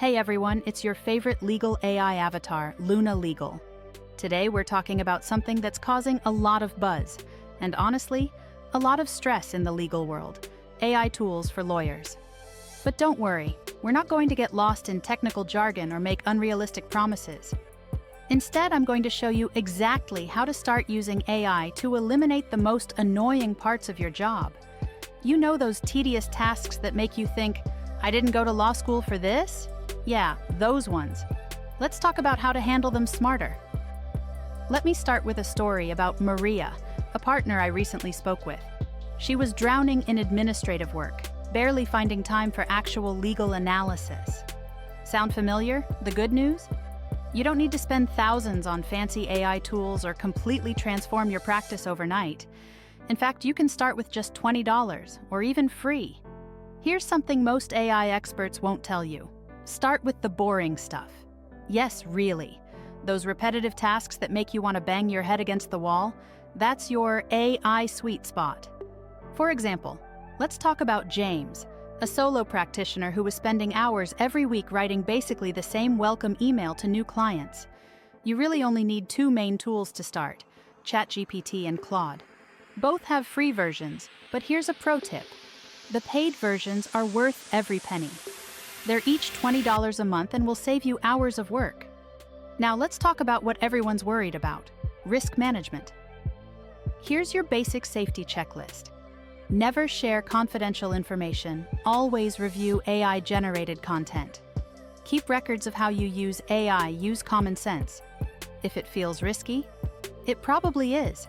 Hey everyone, it's your favorite legal AI avatar, Luna Legal. Today we're talking about something that's causing a lot of buzz, and honestly, a lot of stress in the legal world, AI tools for lawyers. But don't worry, we're not going to get lost in technical jargon or make unrealistic promises. Instead, I'm going to show you exactly how to start using AI to eliminate the most annoying parts of your job. You know those tedious tasks that make you think, I didn't go to law school for this? Yeah, those ones. Let's talk about how to handle them smarter. Let me start with a story about Maria, a partner I recently spoke with. She was drowning in administrative work, barely finding time for actual legal analysis. Sound familiar? The good news? You don't need to spend thousands on fancy AI tools or completely transform your practice overnight. In fact, you can start with just $20 or even free. Here's something most AI experts won't tell you. Start with the boring stuff. Yes, really. Those repetitive tasks that make you want to bang your head against the wall, that's your AI sweet spot. For example, let's talk about James, a solo practitioner who was spending hours every week writing basically the same welcome email to new clients. You really only need two main tools to start, ChatGPT and Claude. Both have free versions, but here's a pro tip. The paid versions are worth every penny. They're each $20 a month and will save you hours of work. Now let's talk about what everyone's worried about, risk management. Here's your basic safety checklist. Never share confidential information. Always review AI-generated content. Keep records of how you use AI. Use common sense. If it feels risky, it probably is.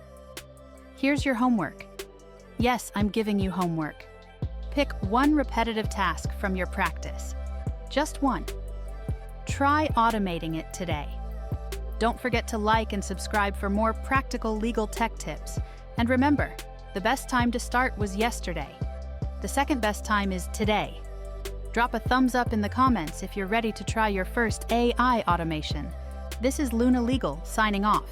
Here's your homework. Yes, I'm giving you homework. Pick one repetitive task from your practice. Just one. Try automating it today. Don't forget to like and subscribe for more practical legal tech tips. And remember, the best time to start was yesterday. The second best time is today. Drop a thumbs up in the comments if you're ready to try your first AI automation. This is Luna Legal, signing off.